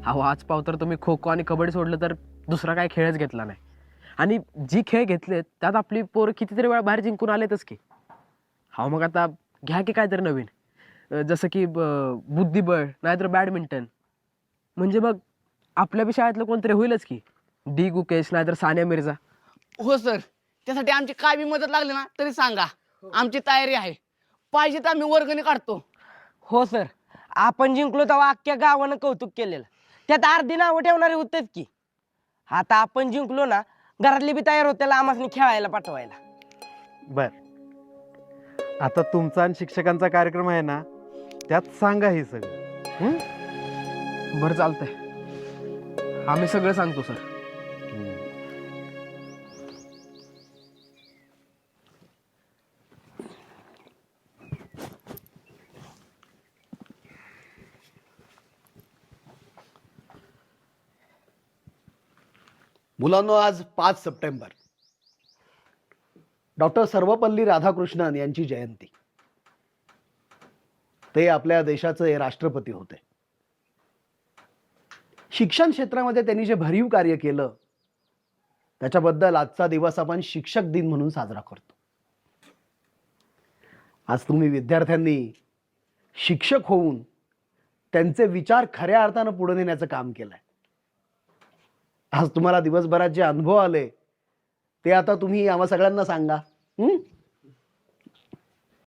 अहो आज पाव तर तुम्ही खो खो आणि कबड्डी सोडलं तर दुसरा काय खेळच घेतला नाही. आणि जी खेळ घेतलेत त्यात आपली पोरं कितीतरी वेळा बाहेर जिंकून आलेतच की. हा मग आता घ्या की काहीतरी नवीन. जसं की बुद्धिबळ नाहीतर बॅडमिंटन. म्हणजे मग आपल्या बी शाळेतलं कोणतरी होईलच की. डी गुकेश नाहीतर सानिया मिर्झा. हो सर, त्यासाठी आमची काय बी मदत लागली ना तरी सांगा, आमची तयारी आहे. पाहिजे तर आम्ही वर्गणी काढतो. हो सर, आपण जिंकलो तेव्हा अख्ख्या गावानं कौतुक केलेलं. त्यात अर्धी नावं ठेवणारे होतेच की. आता आपण जिंकलो ना, घरातली बी तयार होते आम्हाला खेळायला पाठवायला. बर, आता तुमचा आणि शिक्षकांचा कार्यक्रम आहे ना, त्यात सांगा हे सगळं. बरं चालतंय, आम्ही सगळं सांगतो सर. मुलांनो, आज 5 सप्टेंबर डॉक्टर सर्वपल्ली राधाकृष्णन यांची जयंती. ते आपल्या देशाचे राष्ट्रपती होते. शिक्षण क्षेत्रामध्ये त्यांनी जे भरीव कार्य केलं त्याच्याबद्दल आजचा दिवस आपण शिक्षक दिन म्हणून साजरा करतो. आज तुम्ही विद्यार्थ्यांनी शिक्षक होऊन त्यांचे विचार खऱ्या अर्थानं पुढे नेण्याचं काम केलंय. आज तुम्हाला दिवसभरात जे अनुभव आले ते आता तुम्ही आम्हा सगळ्यांना सांगा.